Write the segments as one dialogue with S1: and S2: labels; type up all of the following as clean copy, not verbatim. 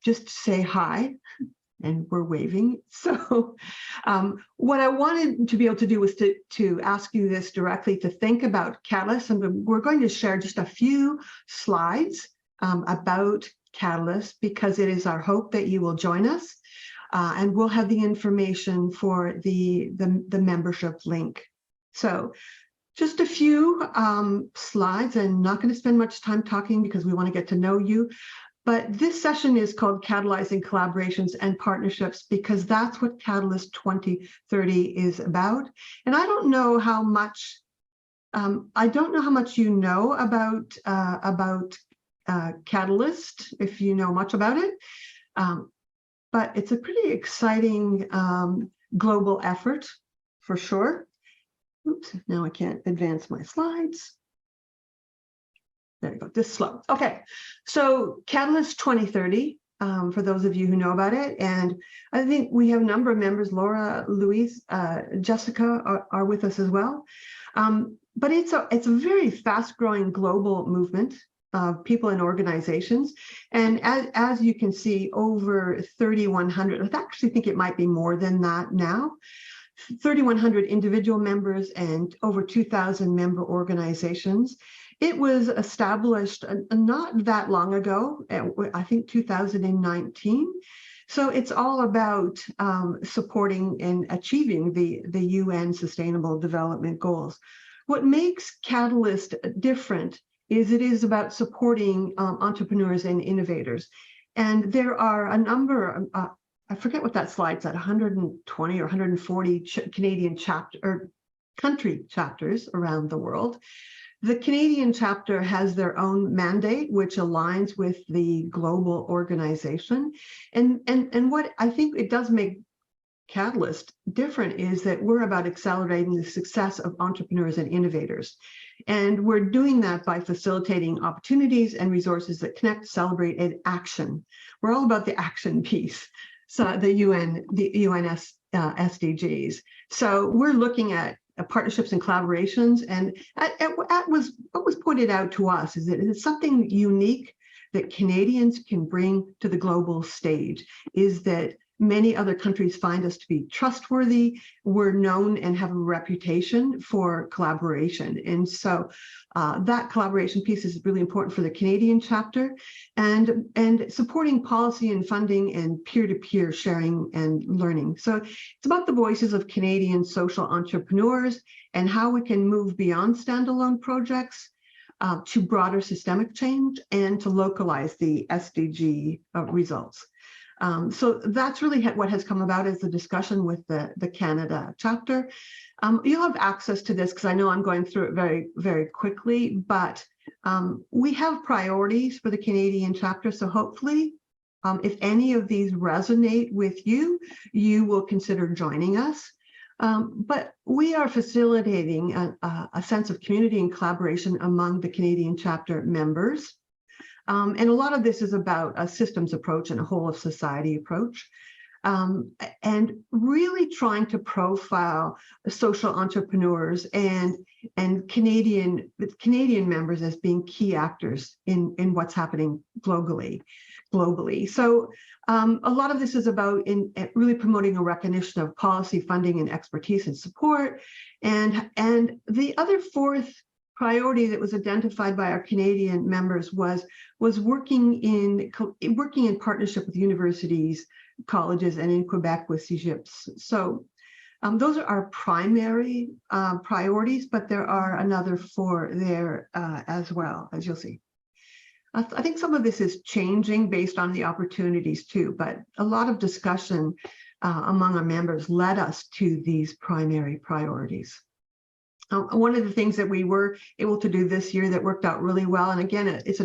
S1: just say hi, and we're waving. So what I wanted to be able to do was to ask you this directly, to think about Catalyst. And we're going to share just a few slides about Catalyst, because it is our hope that you will join us. And we'll have the information for the membership link. So just a few slides, and not going to spend much time talking because we want to get to know you. But this session is called Catalyzing Collaborations and Partnerships, because that's what Catalyst 2030 is about. And I don't know how much you know about Catalyst, if you know much about it. But it's a pretty exciting global effort, for sure. Oops, now I can't advance my slides. There you go, this slow. Okay, so Catalyst 2030, for those of you who know about it, and I think we have a number of members, Laura, Louise, Jessica are with us as well. But it's a very fast-growing global movement of people and organizations. And as you can see, over 3,100, I actually think it might be more than that now, 3,100 individual members and over 2,000 member organizations. It was established not that long ago, I think 2019. So it's all about supporting and achieving the UN Sustainable Development Goals. What makes Catalyst different is it is about supporting entrepreneurs and innovators. And there are a number, I forget what that slide's at, 120 or 140 Canadian country chapters around the world. The Canadian chapter has their own mandate, which aligns with the global organization. And what I think it does make Catalyst different is that we're about accelerating the success of entrepreneurs and innovators. And we're doing that by facilitating opportunities and resources that connect, celebrate, and action. We're all about the action piece, so the UN SDGs. So we're looking at partnerships and collaborations, and what was pointed out to us is that it's something unique that Canadians can bring to the global stage, is that many other countries find us to be trustworthy. We're known and have a reputation for collaboration. And so that collaboration piece is really important for the Canadian chapter, and supporting policy and funding and peer-to-peer sharing and learning. So it's about the voices of Canadian social entrepreneurs and how we can move beyond standalone projects to broader systemic change and to localize the SDG results. So that's really what has come about as the discussion with the Canada chapter. You'll have access to this because I know I'm going through it very, very quickly, but we have priorities for the Canadian chapter. So hopefully, if any of these resonate with you, you will consider joining us. But we are facilitating a sense of community and collaboration among the Canadian chapter members. And a lot of this is about a systems approach and a whole of society approach, and really trying to profile social entrepreneurs and Canadian members as being key actors in what's happening globally. So a lot of this is about really promoting a recognition of policy, funding, and expertise and support. And the other fourth priority that was identified by our Canadian members was working in partnership with universities, colleges, and in Quebec with CEGIPs. So those are our primary priorities, but there are another four there as well, as you'll see. I think some of this is changing based on the opportunities too, but a lot of discussion among our members led us to these primary priorities. One of the things that we were able to do this year that worked out really well, and again, it's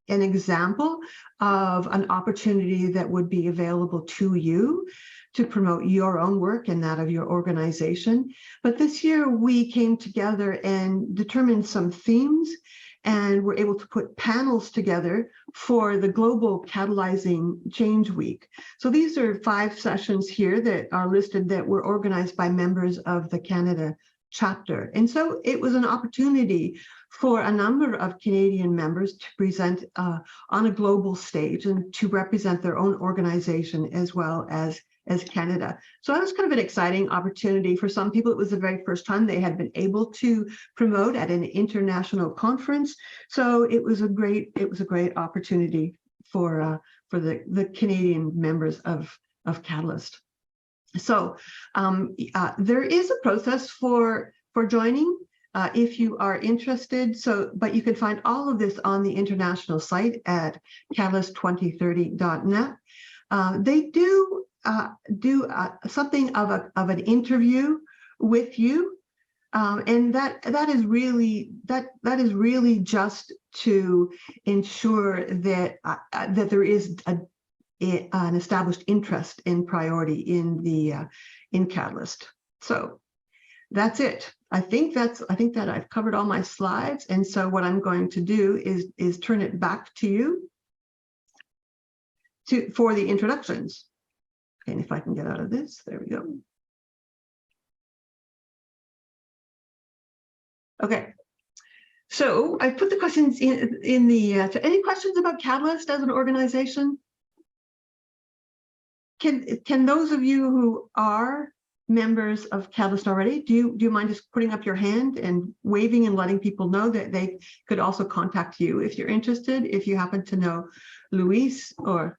S1: an example of an opportunity that would be available to you to promote your own work and that of your organization. But this year we came together and determined some themes, and we're able to put panels together for the Global Catalyzing Change Week. So these are 5 sessions here that are listed that were organized by members of the Canada chapter. And so it was an opportunity for a number of Canadian members to present on a global stage and to represent their own organization as well as Canada. So that was kind of an exciting opportunity. For some people, it was the very first time they had been able to promote at an international conference. So it was a great opportunity for the Canadian members of Catalyst. So there is a process for joining if you are interested. So, but you can find all of this on the international site at catalyst2030.net. They do something of an interview with you, and that is really just to ensure that there is an established interest in priority in Catalyst. So that's it. I think that I've covered all my slides, and so what I'm going to do is turn it back to you for the introductions. And if I can get out of this, there we go. Okay, so I put the questions in the. So any questions about Catalyst as an organization? Can those of you who are members of Catalyst already, do you mind just putting up your hand and waving and letting people know that they could also contact you if you're interested? If you happen to know Luis or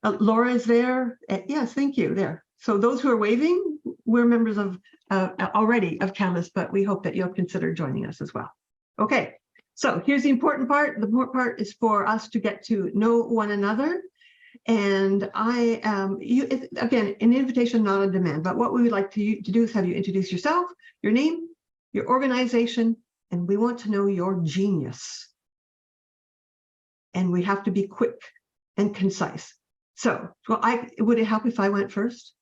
S1: Laura is there. Yes, thank you. There. So those who are waving, we're members of already of Catalyst, but we hope that you'll consider joining us as well. Okay, so here's the important part. The important part is for us to get to know one another. And I am, again, an invitation, not a demand, but what we would like to do is have you introduce yourself, your name, your organization, and we want to know your genius. And we have to be quick and concise. So, well, would it help if I went first?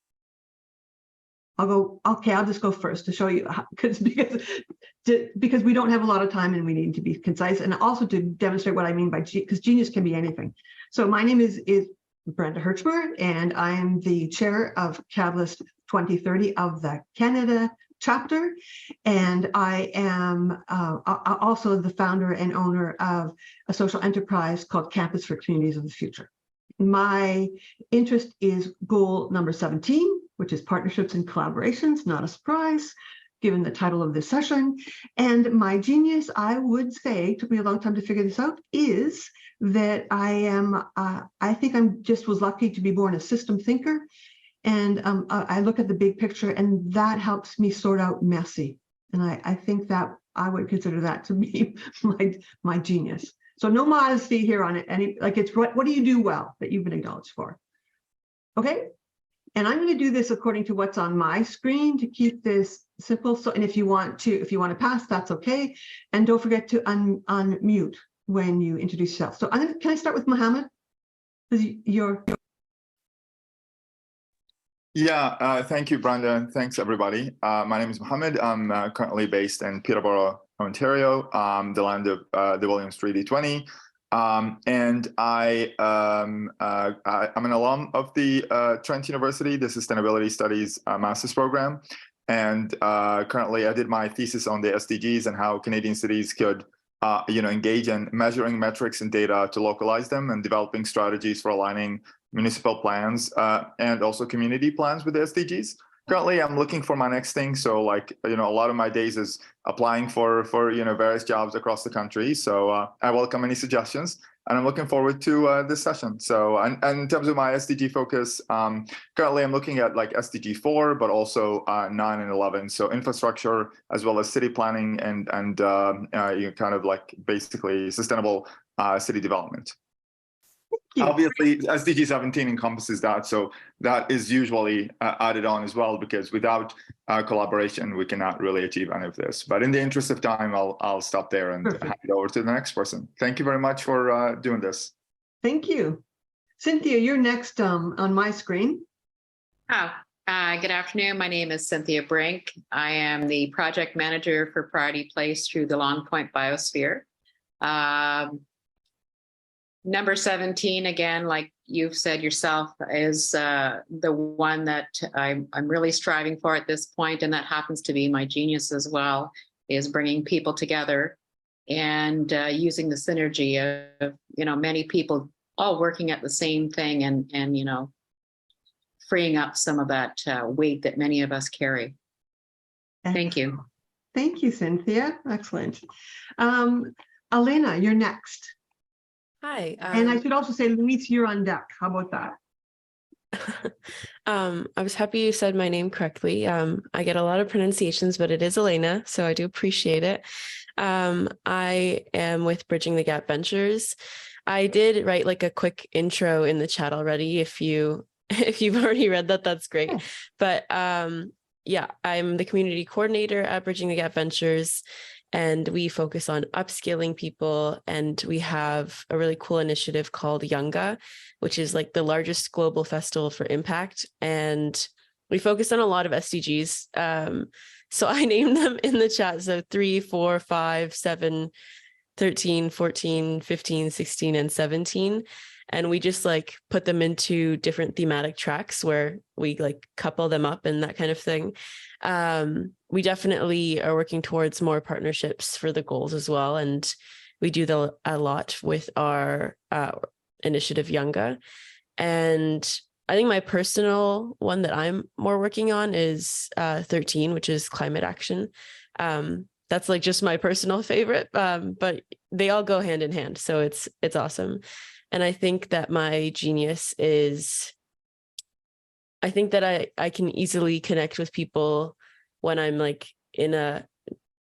S1: I'll go, okay, I'll just go first to show you how, because we don't have a lot of time and we need to be concise, and also to demonstrate what I mean by because genius can be anything. So my name is Brenda Hertzmer, and I am the chair of Catalyst 2030 of the Canada chapter, and I am also the founder and owner of a social enterprise called Campus for Communities of the Future. My interest is goal number 17, which is partnerships and collaborations, not a surprise, given the title of this session. And my genius, I would say, took me a long time to figure this out, is that I think was lucky to be born a system thinker. And I look at the big picture, and that helps me sort out messy. And I think that I would consider that to be my genius. So no modesty here on it. It's what do you do well that you've been acknowledged for? Okay. And I'm going to do this according to what's on my screen to keep this simple. So, and if you want to pass, that's okay. And don't forget to unmute when you introduce yourself. So can I start with Mohammed?
S2: Yeah, thank you, Brenda, and thanks everybody. My name is Mohammed. I'm currently based in Peterborough, Ontario, the land of the Williams 3D20. And I'm an alum of the Trent University, the Sustainability Studies Master's Program. And currently I did my thesis on the SDGs and how Canadian cities could engage in measuring metrics and data to localize them and developing strategies for aligning municipal plans and also community plans with the SDGs. Currently, I'm looking for my next thing. So a lot of my days is applying for various jobs across the country. So I welcome any suggestions, and I'm looking forward to this session. So and in terms of my SDG focus, currently I'm looking at SDG 4, but also 9 and 11. So infrastructure as well as city planning and basically sustainable city development. Obviously, SDG 17 encompasses that, so that is usually added on as well, because without collaboration, we cannot really achieve any of this. But in the interest of time, I'll stop there and hand it over to the next person. Thank you very much for doing this.
S1: Thank you. Cynthia, you're next on my screen.
S3: Good afternoon. My name is Cynthia Brink. I am the project manager for Priority Place through the Long Point Biosphere. Number 17, again, like you've said yourself, is the one that I'm really striving for at this point, and that happens to be my genius as well, is bringing people together and using the synergy of, many people all working at the same thing and freeing up some of that weight that many of us carry. Thank you.
S1: Thank you, Cynthia. Excellent. Elena, you're next.
S4: Hi.
S1: And I should also say, Luis, you're on deck. How about that?
S4: I was happy you said my name correctly. I get a lot of pronunciations, but it is Elena, so I do appreciate it. I am with Bridging the Gap Ventures. I did write like a quick intro in the chat already. If you've already read that, that's great.
S1: Yeah.
S4: But yeah, I'm the community coordinator at Bridging the Gap Ventures, and we focus on upskilling people. And we have a really cool initiative called Yunga, which is like the largest global festival for impact. And we focus on a lot of SDGs. So I named them in the chat. So 3, 4, 5, 7, 13, 14, 15, 16, and 17. And we just like put them into different thematic tracks where we like couple them up and that kind of thing. We definitely are working towards more partnerships for the goals as well. And we do that a lot with our initiative Yunga. And I think my personal one that I'm more working on is 13, which is climate action. That's like just my personal favorite, but they all go hand in hand. So it's awesome. And I think that my genius is, I think that I can easily connect with people when I'm like in a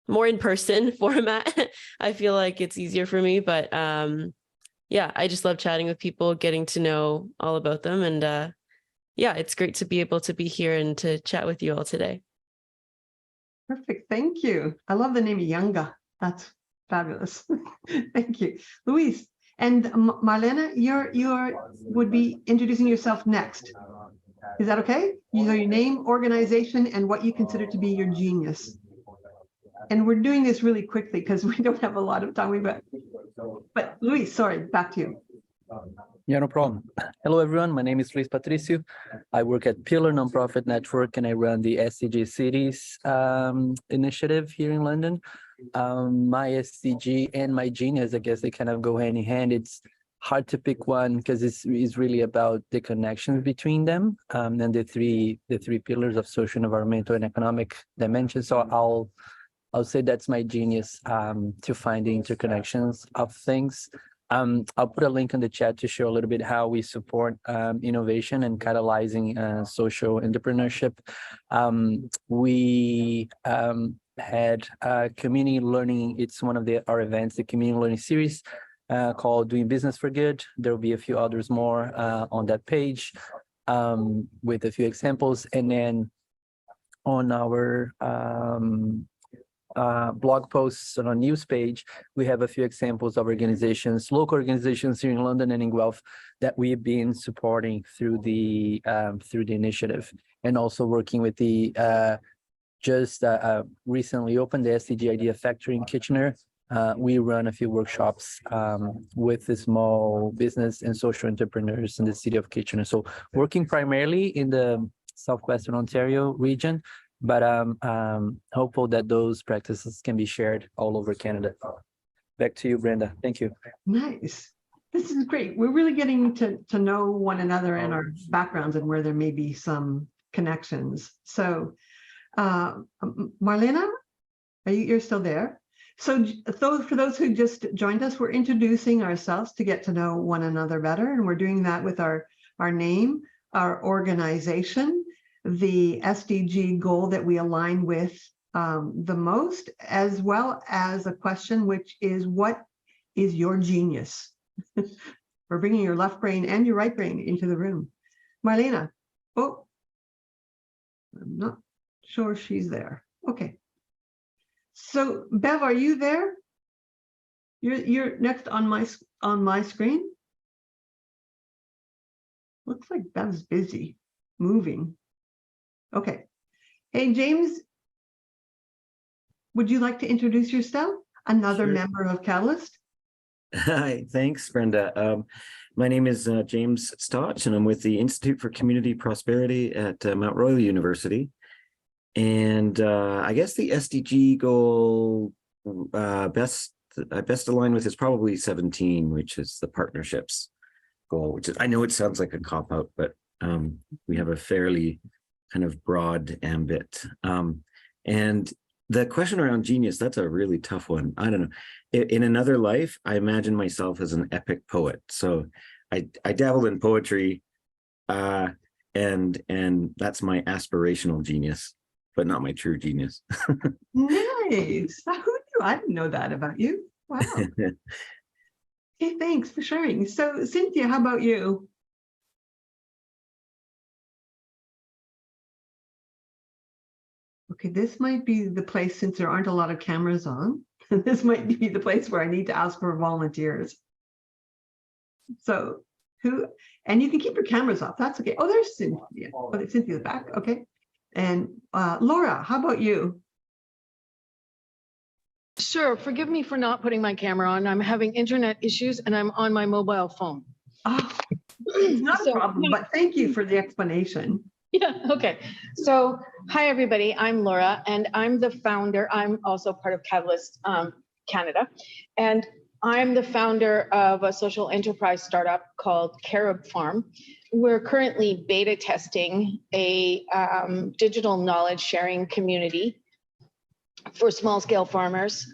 S4: more in-person format. I feel like it's easier for me, but yeah, I just love chatting with people, getting to know all about them. And yeah, it's great to be able to be here and to chat with you all today.
S1: Perfect. Thank you. I love the name Yunga. That's fabulous. Thank you. Luis. And Marlena, you would be introducing yourself next. Is that okay? You know your name, organization, and what you consider to be your genius. And we're doing this really quickly because we don't have a lot of time. But Luis, sorry, back to you.
S5: Yeah, no problem. Hello, everyone. My name is Luis Patricio. I work at Pillar Nonprofit Network, and I run the SDG Cities initiative here in London. My SDG and my genius, I guess they kind of go hand in hand. It's hard to pick one because it's really about the connections between them and the three pillars of social, environmental, and economic dimensions. So I'll say that's my genius to find the interconnections of things. I'll put a link in the chat to show a little bit how we support innovation and catalyzing social entrepreneurship. We had community learning. It's one of our events, the community learning series called Doing Business for Good. There will be a few others more on that page with a few examples. And then on our blog posts on our news page, we have a few examples of organizations, local organizations here in London and in Guelph that we've been supporting through the initiative, and also working with the just recently opened the SDG Idea Factory in Kitchener. We run a few workshops with the small business and social entrepreneurs in the city of Kitchener. So working primarily in the Southwestern Ontario region, but hopeful that those practices can be shared all over Canada. Back to you, Brenda. Thank you.
S1: Nice. This is great. We're really getting to know one another and our backgrounds and where there may be some connections. So, Marlena, you're still there? So for those who just joined us, we're introducing ourselves to get to know one another better. And we're doing that with our name, our organization, the SDG goal that we align with the most, as well as a question, which is, what is your genius? We're bringing your left brain and your right brain into the room. Marlena, oh, I'm not sure she's there. Okay. So Bev, are you there? You're next on my screen. Looks like Bev's busy moving. Okay. Hey, James, would you like to introduce yourself? Another
S6: Sure.
S1: member of Catalyst?
S6: Hi, thanks, Brenda. My name is James Stotch, and I'm with the Institute for Community Prosperity at Mount Royal University. And I guess the SDG goal best I best align with is probably 17, which is the partnerships goal, which is, I know it sounds like a cop-out, but we have a fairly kind of broad ambit. And the question around genius, that's a really tough one. I don't know. In another life, I imagine myself as an epic poet. So I dabble in poetry, and that's my aspirational genius, but not my true genius.
S1: Nice. Who knew? I didn't know that about you. Wow. Okay, thanks for sharing. So Cynthia, how about you? Okay, this might be the place, since there aren't a lot of cameras on, this might be the place where I need to ask for volunteers. So who, and you can keep your cameras off, that's okay. Oh, there's Cynthia. Oh, there's Cynthia's back, okay. And Laura, how about you?
S7: Sure, forgive me for not putting my camera on. I'm having internet issues and I'm on my mobile phone.
S1: Oh, it's not a problem, but thank you for the explanation.
S7: Yeah, okay. So, hi everybody, I'm Laura and I'm the founder. I'm also part of Catalyst Canada. And I'm the founder of a social enterprise startup called Carob Farm. We're currently beta testing a digital knowledge sharing community for small scale farmers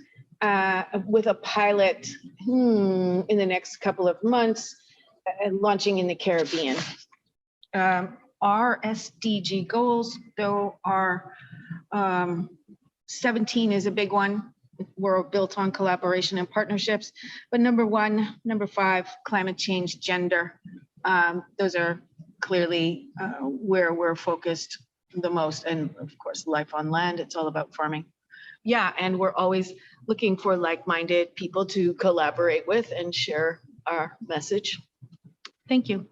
S7: with a pilot in the next couple of months launching in the Caribbean. Our SDG goals, though, are 17 is a big one. We're built on collaboration and partnerships. But number 1, number 5, climate change, gender. Those are clearly where we're focused the most. And of course, life on land, it's all about farming. Yeah, and we're always looking for like-minded people to collaborate with and share our message. Thank you.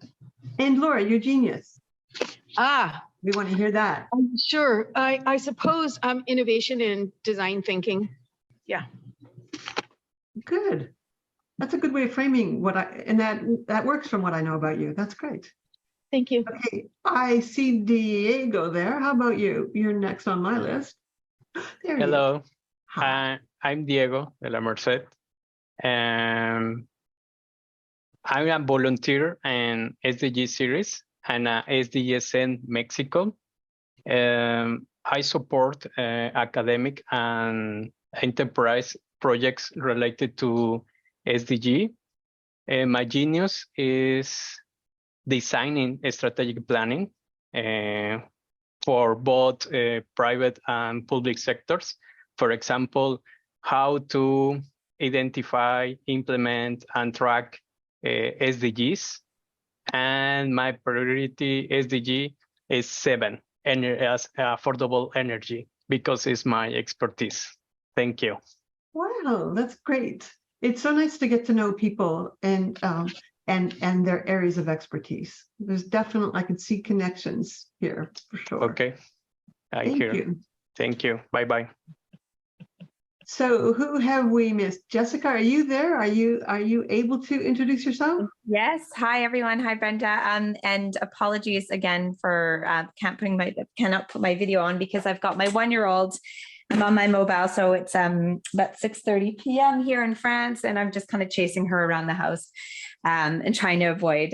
S1: And Laura, you're genius. We want to hear that.
S7: Sure. I suppose innovation and design thinking. Yeah.
S1: Good. That's a good way of framing what and that works from what I know about you. That's great.
S7: Thank you.
S1: Okay, I see Diego there. How about you? You're next on my list. There
S8: Hello,
S1: I'm
S8: Diego de la Merced. I'm a volunteer in SDG series and SDGs Mexico. I support academic and enterprise projects related to SDG. My genius is designing strategic planning for both private and public sectors. For example, how to identify, implement, and track SDGs. And my priority SDG is 7, as affordable energy, because it's my expertise. Thank you.
S1: Wow, that's great. It's so nice to get to know people and their areas of expertise. There's definitely, I can see connections here for sure.
S8: Okay,
S1: Thank you.
S8: Thank you. Bye-bye.
S1: So who have we missed? Jessica, are you there? Are you able to introduce yourself?
S9: Yes. Hi, everyone. Hi, Brenda. And apologies again for cannot put my video on because I've got my 1-year-old. I'm on my mobile, so it's about 6:30 p.m. here in France, and I'm just kind of chasing her around the house and trying to avoid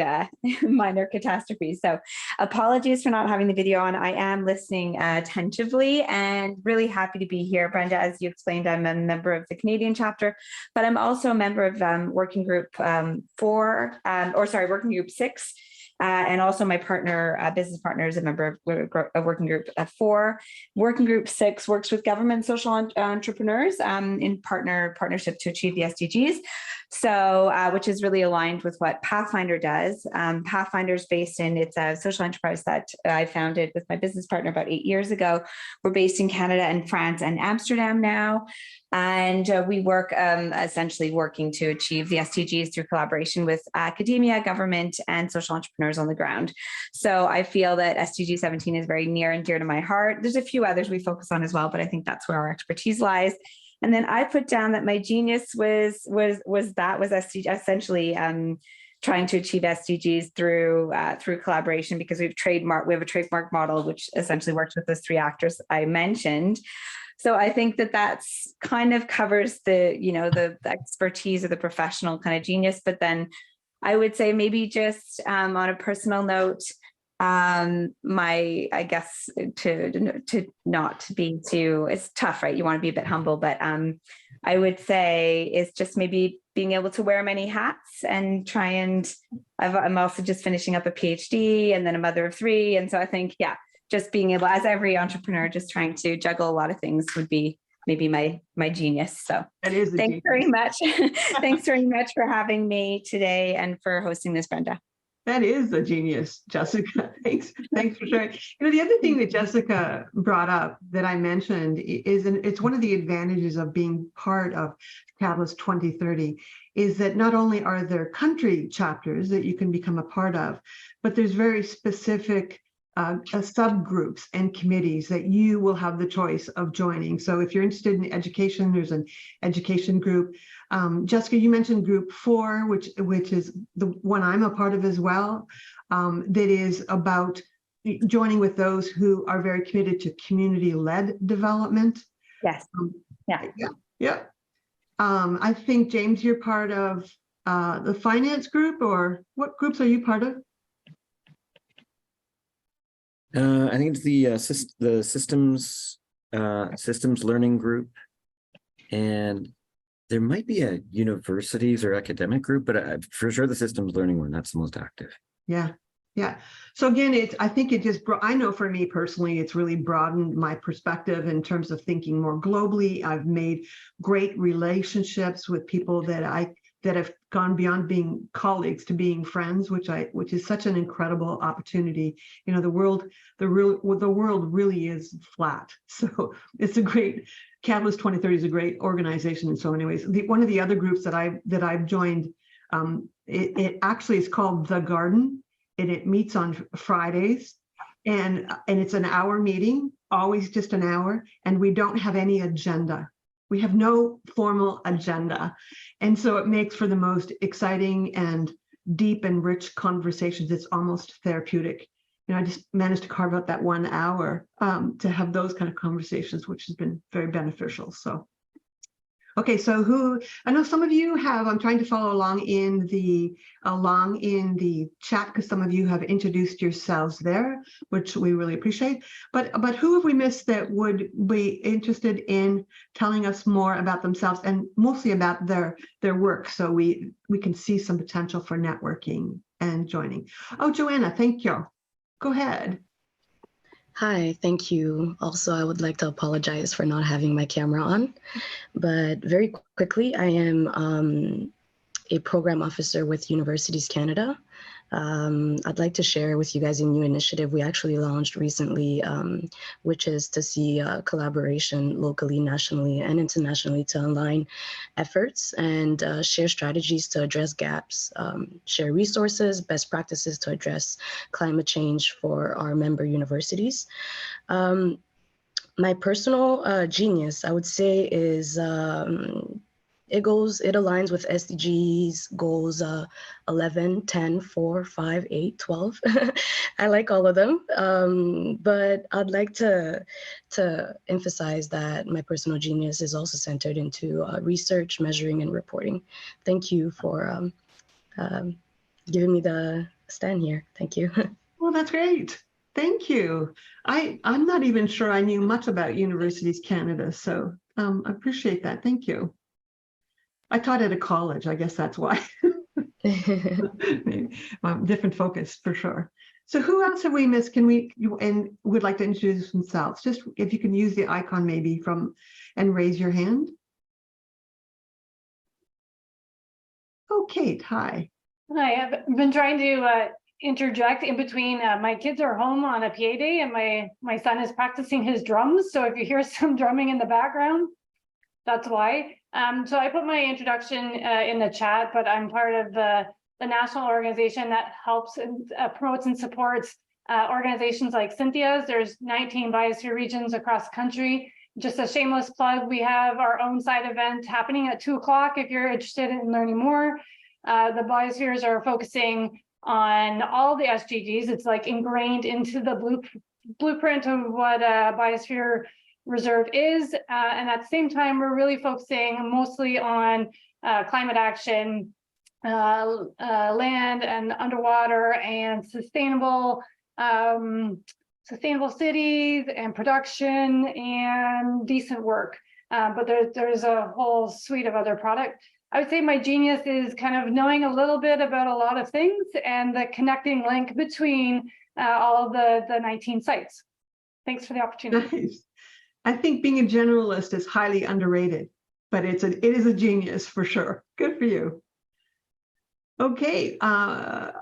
S9: minor catastrophes. So apologies for not having the video on. I am listening attentively and really happy to be here. Brenda, as you explained, I'm a member of the Canadian chapter, but I'm also a member of working group working group 6. And also my partner, business partner, is a member of working group 4. Working group 6 works with government social entrepreneurs in partnership to achieve the SDGs. So, which is really aligned with what Pathfinder does. Pathfinder is based in, it's a social enterprise that I founded with my business partner about 8 years ago. We're based in Canada and France and Amsterdam now. And we work essentially working to achieve the SDGs through collaboration with academia, government, and social entrepreneurs on the ground. So I feel that SDG 17 is very near and dear to my heart. There's a few others we focus on as well, but I think that's where our expertise lies. And then I put down that my genius was essentially trying to achieve SDGs through collaboration, because we have a trademark model which essentially works with those three actors I mentioned. So I think that that's kind of covers the, the expertise of the professional kind of genius. But then I would say maybe just on a personal note, I guess to not be too, it's tough, right? You want to be a bit humble, but I would say is just maybe being able to wear many hats and try and I'm also just finishing up a PhD and then a mother of three. And so I think, just being able, as every entrepreneur, just trying to juggle a lot of things would be maybe my genius. So thanks very much. Thanks very much for having me today and for hosting this, Brenda.
S1: That is a genius, Jessica. Thanks for sharing. The other thing that Jessica brought up that I mentioned is, and it's one of the advantages of being part of Catalyst 2030, is that not only are there country chapters that you can become a part of, but there's very specific subgroups and committees that you will have the choice of joining. So if you're interested in education, there's an education group. Jessica, you mentioned group 4, which is the one I'm a part of as well, that is about joining with those who are very committed to community-led development.
S9: Yes.
S1: Yeah. I think, James, you're part of the finance group, or what groups are you part of?
S6: I think it's the systems learning group, and there might be a universities or academic group, but for sure the systems learning one, that's the most active.
S1: Yeah. So again, I think it just, I know for me personally, it's really broadened my perspective in terms of thinking more globally. I've made great relationships with people that have gone beyond being colleagues to being friends, which is such an incredible opportunity. The world really is flat. So it's a great, Catalyst 2030 is a great organization in so many ways. One of the other groups that I've joined, it actually is called The Garden, and it meets on Fridays, and it's an hour meeting, always just an hour, and we don't have any agenda. We have no formal agenda. And so it makes for the most exciting and deep and rich conversations. It's almost therapeutic. I just managed to carve out that 1 hour to have those kind of conversations, which has been very beneficial. So, okay, so I know some of you have, I'm trying to follow along in the chat, because some of you have introduced yourselves there, which we really appreciate. But who have we missed that would be interested in telling us more about themselves and mostly about their work, so we can see some potential for networking and joining? Oh, Joanna, thank you. Go ahead.
S10: Hi, thank you. Also, I would like to apologize for not having my camera on, but very quickly, I am a program officer with Universities Canada. I'd like to share with you guys a new initiative we actually launched recently, which is to see collaboration locally, nationally, and internationally to align efforts and share strategies to address gaps, share resources, best practices to address climate change for our member universities. My personal genius, I would say, is it aligns with SDGs goals 11, 10, 4, 5, 8, 12. I like all of them, but I'd like to emphasize that my personal genius is also centered into research, measuring, and reporting. Thank you for giving me the stand here. Thank you.
S1: Well, that's great. Thank you. I'm not even sure I knew much about Universities Canada, so I appreciate that. Thank you. I taught at a college. I guess that's why. Different focus for sure. So who else have we missed? And would like to introduce themselves? Just if you can use the icon maybe and raise your hand. Oh, Kate, hi.
S11: Hi, I've been trying to interject in between. My kids are home on a PA day, and my son is practicing his drums. So if you hear some drumming in the background, that's why. So I put my introduction in the chat, but I'm part of the national organization that helps and promotes and supports organizations like Cynthia's. There's 19 biosphere regions across the country. Just a shameless plug, we have our own side event happening at 2 o'clock if you're interested in learning more. The biospheres are focusing on all the SDGs. It's like ingrained into the blueprint of what a biosphere reserve is. And at the same time, we're really focusing mostly on climate action, land and underwater, and sustainable cities and production and decent work. But there's a whole suite of other products. I would say my genius is kind of knowing a little bit about a lot of things and the connecting link between all of the 19 sites. Thanks for the opportunity.
S1: Nice. I think being a generalist is highly underrated, but it is a genius for sure. Good for you. Okay. I'm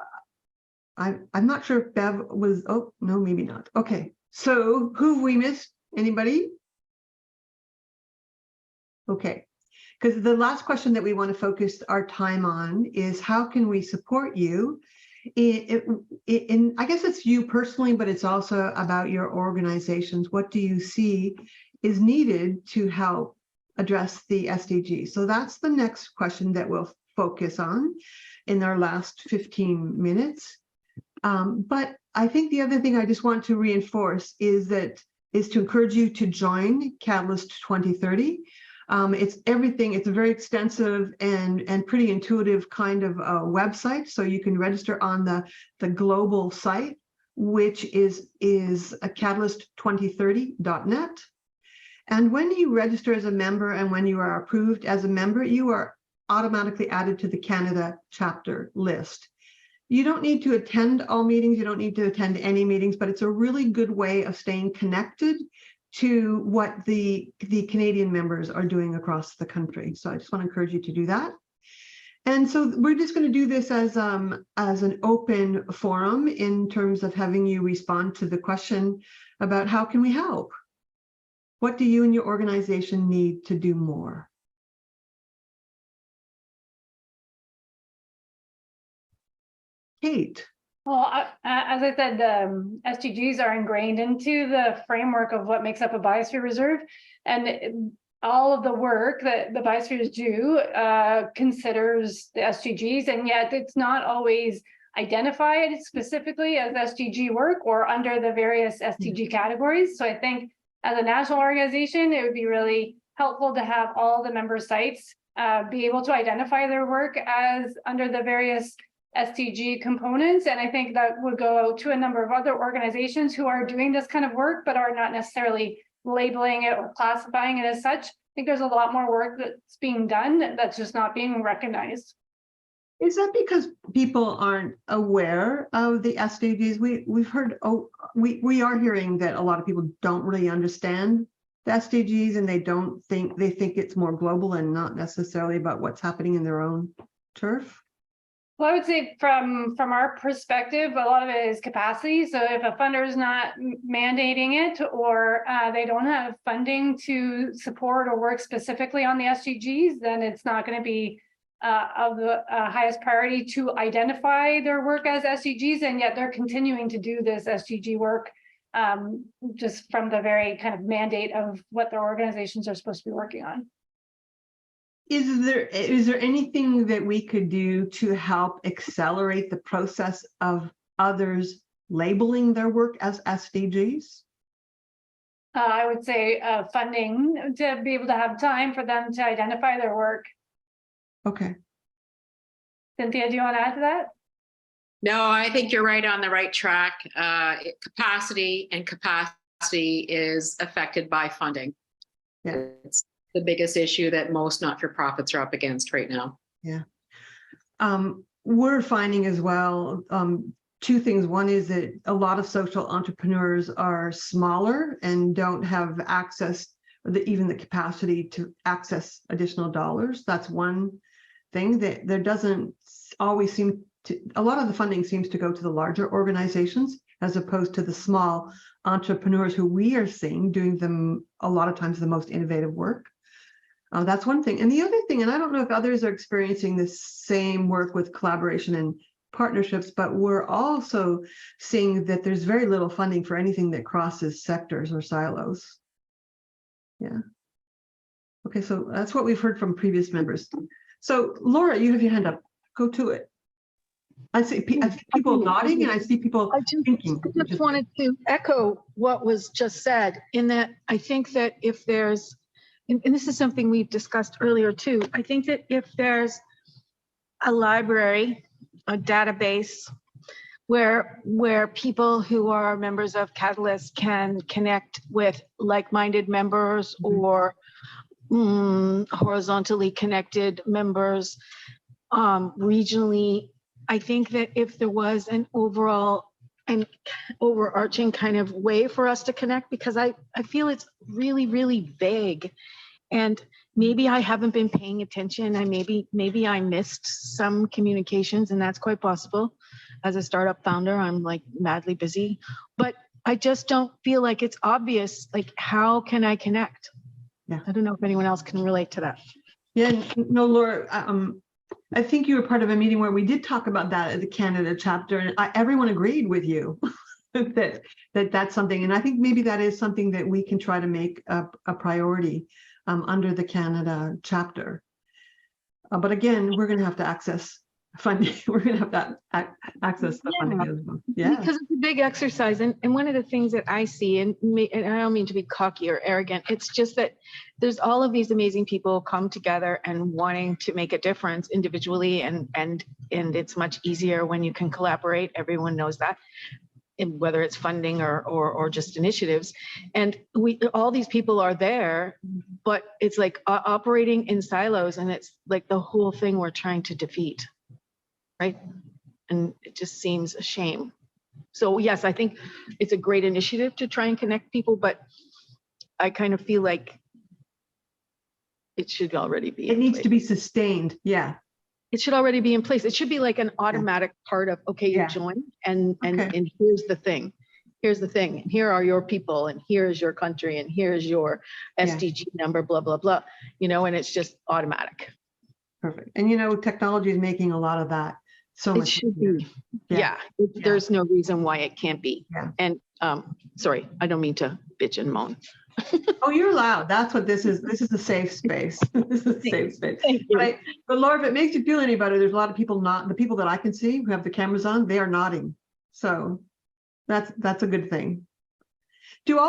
S1: not sure if Bev was, oh, no, maybe not. Okay. So who have we missed? Anybody? Okay. Because the last question that we want to focus our time on is how can we support you? I guess it's you personally, but it's also about your organizations. What do you see is needed to help address the SDGs? So that's the next question that we'll focus on in our last 15 minutes. But I think the other thing I just want to reinforce is to encourage you to join Catalyst 2030. It's everything. It's a very extensive and pretty intuitive kind of website. So you can register on the global site, which is catalyst2030.net. And when you register as a member and when you are approved as a member, you are automatically added to the Canada chapter list. You don't need to attend all meetings. You don't need to attend any meetings, but it's a really good way of staying connected to what the Canadian members are doing across the country. So I just want to encourage you to do that. And so we're just going to do this as an open forum in terms of having you respond to the question about how can we help? What do you and your organization need to do more? Kate.
S11: Well, as I said, SDGs are ingrained into the framework of what makes up a biosphere reserve, and all of the work that the biospheres do considers the SDGs, and yet it's not always identified specifically as SDG work or under the various SDG categories. So I think as a national organization, it would be really helpful to have all the member sites be able to identify their work as under the various SDG components. And I think that would go out to a number of other organizations who are doing this kind of work, but are not necessarily labeling it or classifying it as such. I think there's a lot more work that's being done that's just not being recognized.
S1: Is that because people aren't aware of the SDGs? We've heard, we are hearing that a lot of people don't really understand the SDGs, and they think it's more global and not necessarily about what's happening in their own turf.
S11: Well, I would say from our perspective, a lot of it is capacity. So if a funder is not mandating it, or they don't have funding to support or work specifically on the SDGs, then it's not going to be of the highest priority to identify their work as SDGs. And yet they're continuing to do this SDG work just from the very kind of mandate of what their organizations are supposed to be working on.
S1: Is there anything that we could do to help accelerate the process of others labeling their work as SDGs?
S11: I would say funding to be able to have time for them to identify their work.
S1: Okay.
S11: Cynthia, do you want to add to that?
S3: No, I think you're right on the right track. Capacity is affected by funding.
S1: Yeah.
S3: It's the biggest issue that most not-for-profits are up against right now.
S1: Yeah. We're finding as well two things. One is that a lot of social entrepreneurs are smaller and don't have access, or even the capacity to access additional dollars. That's one thing. That there doesn't always seem to, a lot of the funding seems to go to the larger organizations as opposed to the small entrepreneurs who we are seeing doing them a lot of times the most innovative work. That's one thing. And the other thing, and I don't know if others are experiencing the same work with collaboration and partnerships, but we're also seeing that there's very little funding for anything that crosses sectors or silos. Yeah. Okay, so that's what we've heard from previous members. So Laura, you have your hand up. Go to it. I see people nodding and I see people thinking.
S12: I just wanted to echo what was just said in that I think that if there's, and this is something we've discussed earlier too, I think that if there's a library, a database where people who are members of Catalyst can connect with like-minded members or horizontally connected members, regionally, I think that if there was an overall and overarching kind of way for us to connect, because I feel it's really, really vague. And maybe I haven't been paying attention. Maybe I missed some communications, and that's quite possible. As a startup founder, I'm like madly busy, but I just don't feel like it's obvious. Like, how can I connect?
S1: Yeah.
S12: I don't know if anyone else can relate to that.
S1: Yeah, no, Laura, I think you were part of a meeting where we did talk about that at the Canada chapter, and everyone agreed with you that's something. And I think maybe that is something that we can try to make a priority under the Canada chapter. But again, we're going to have to access funding. We're going to have to access the funding as well. Yeah,
S12: because it's a big exercise. And one of the things that I see, and I don't mean to be cocky or arrogant, it's just that there's all of these amazing people come together and wanting to make a difference individually, and it's much easier when you can collaborate. Everyone knows that, and whether it's funding or just initiatives. And all these people are there, but it's like operating in silos, and it's like the whole thing we're trying to defeat. Right? And it just seems a shame. So yes, I think it's a great initiative to try and connect people, but I kind of feel like it should already be.
S1: It needs to be sustained. Yeah.
S12: It should already be in place. It should be like an automatic part of, okay, you join and here's the thing. Here's the thing. And here are your people, and here's your country, and here's your SDG number, blah, blah, blah. And it's just automatic.
S1: Perfect. And technology is making a lot of that. So
S12: it should be. Yeah. There's no reason why it can't be.
S1: Yeah.
S12: And sorry, I don't mean to bitch and moan.
S1: Oh, you're allowed. That's what this is. This is a safe space. This is a safe space.
S12: Thank you.
S1: But Laura, if it makes you feel any better, there's a lot of people the people that I can see who have the cameras on, they are nodding. So that's a good thing. Can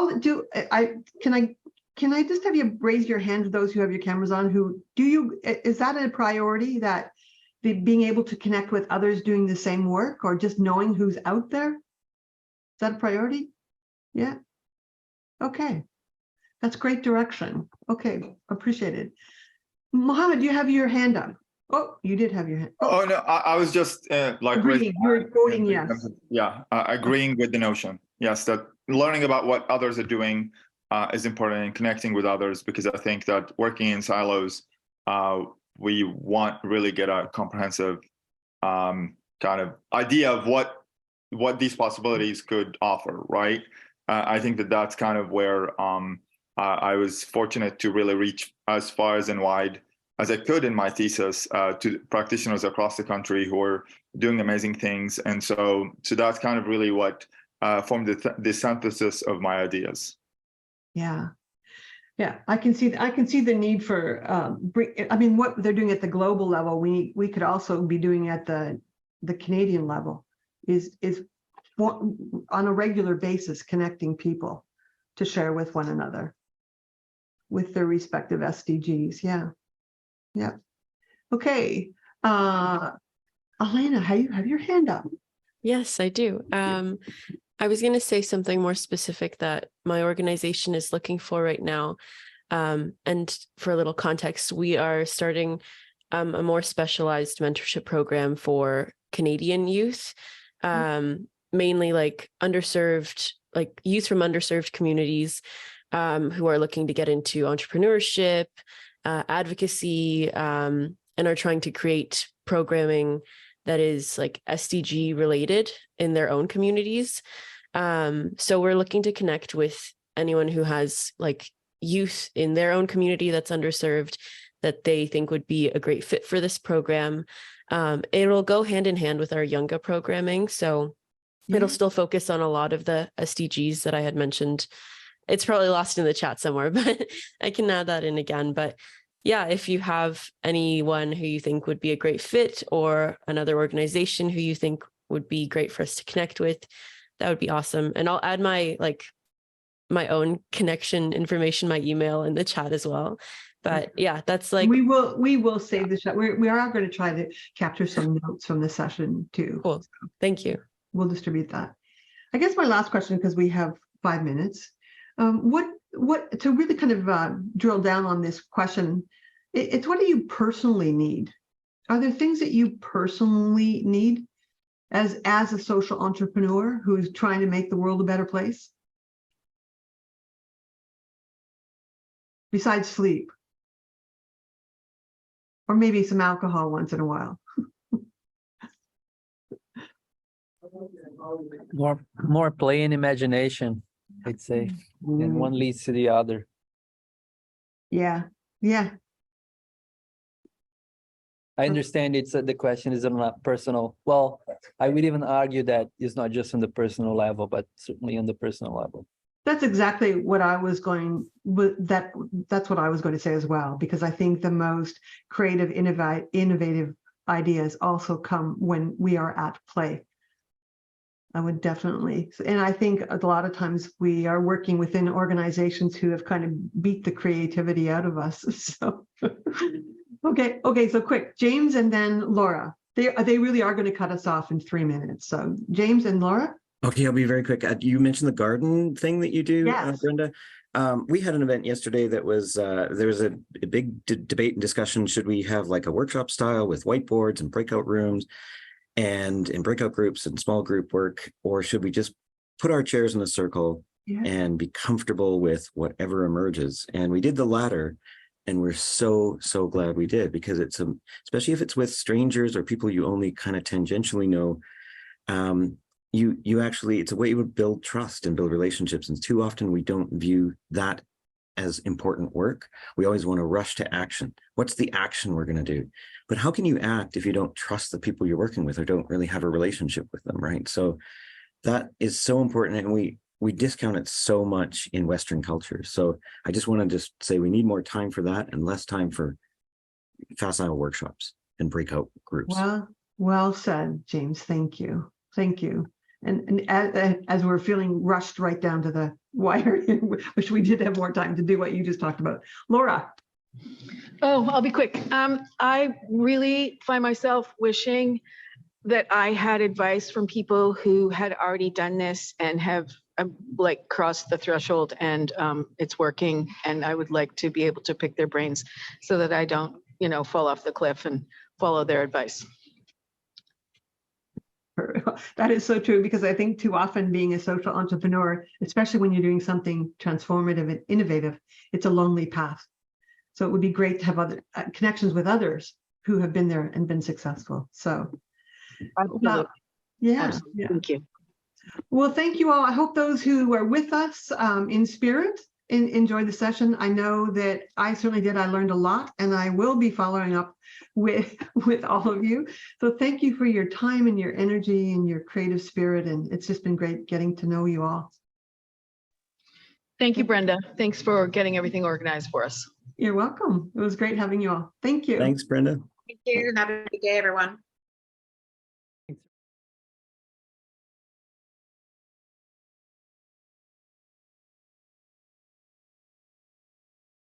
S1: I just have you raise your hand to those who have your cameras on? Is that a priority, that being able to connect with others doing the same work, or just knowing who's out there? Is that a priority? Yeah. Okay. That's great direction. Okay. Appreciate it. Mohammed, do you have your hand up? Oh, you did have your hand.
S2: Oh no, I was just
S1: agreeing. You're voting yes.
S2: Yeah, agreeing with the notion. Yes, that learning about what others are doing is important, and connecting with others, because I think that working in silos, we won't really get a comprehensive kind of idea of what these possibilities could offer, right? I think that's kind of where I was fortunate to really reach as far and wide as I could in my thesis to practitioners across the country who are doing amazing things. And so that's kind of really what formed the synthesis of my ideas.
S1: Yeah. Yeah, I can see the need for what they're doing at the global level. We could also be doing at the Canadian level is on a regular basis, connecting people to share with one another with their respective SDGs. Yeah. Okay, Elena, have your hand up?
S4: Yes, I do. I was going to say something more specific that my organization is looking for right now. And for a little context, we are starting a more specialized mentorship program for Canadian youth, mainly like underserved, like youth from underserved communities who are looking to get into entrepreneurship, advocacy, and are trying to create programming that is like SDG related in their own communities. So we're looking to connect with anyone who has like youth in their own community that's underserved that they think would be a great fit for this program. It'll go hand in hand with our Younga programming. So it'll still focus on a lot of the SDGs that I had mentioned. It's probably lost in the chat somewhere, but I can add that in again. But yeah, if you have anyone who you think would be a great fit or another organization who you think would be great for us to connect with, that would be awesome. And I'll add my own connection information, my email in the chat as well. But yeah, that's like,
S1: we will save the chat. We are going to try to capture some notes from the session too.
S4: Cool. Thank you.
S1: We'll distribute that. I guess my last question, because we have 5 minutes, what to really kind of drill down on this question, it's what do you personally need? Are there things that you personally need as a social entrepreneur who's trying to make the world a better place? Besides sleep. Or maybe some alcohol once in a while.
S5: More play and imagination, I'd say, and one leads to the other.
S1: Yeah.
S5: I understand the question is not personal. Well, I would even argue that it's not just on the personal level, but certainly on the personal level.
S1: That's exactly what I was going with. That's what I was going to say as well, because I think the most creative, innovative ideas also come when we are at play. I would definitely, and I think a lot of times we are working within organizations who have kind of beat the creativity out of us. So, okay. So quick, James and then Laura. They really are going to cut us off in 3 minutes. So James and Laura.
S6: Okay, I'll be very quick. You mentioned the garden thing that you do,
S1: Yes.
S6: Brenda. We had an event yesterday that was, there was a big debate and discussion. Should we have like a workshop style with whiteboards and breakout rooms and in breakout groups and small group work, or should we just put our chairs in a circle and be comfortable with whatever emerges? And we did the latter, and we're so glad we did, because it's especially if it's with strangers or people you only kind of tangentially know. You actually, it's a way to build trust and build relationships. And too often we don't view that as important work. We always want to rush to action. What's the action we're going to do? But how can you act if you don't trust the people you're working with or don't really have a relationship with them, right? So that is so important. And we discount it so much in Western culture. So I just want to say we need more time for that and less time for facile workshops and breakout groups.
S1: Well said, James. Thank you. And as we're feeling rushed right down to the wire, wish we did have more time to do what you just talked about. Laura.
S12: Oh, I'll be quick. I really find myself wishing that I had advice from people who had already done this and have like crossed the threshold and it's working. And I would like to be able to pick their brains so that I don't, fall off the cliff and follow their advice.
S1: That is so true, because I think too often being a social entrepreneur, especially when you're doing something transformative and innovative, it's a lonely path. So it would be great to have other connections with others who have been there and been successful. So, yeah.
S12: Thank you.
S1: Well, thank you all. I hope those who are with us in spirit enjoy the session. I know that I certainly did. I learned a lot, and I will be following up with all of you. So thank you for your time and your energy and your creative spirit. And it's just been great getting to know you all.
S12: Thank you, Brenda. Thanks for getting everything organized for us.
S1: You're welcome. It was great having you all. Thank you.
S6: Thanks, Brenda.
S3: Thank you. Have a good day, everyone.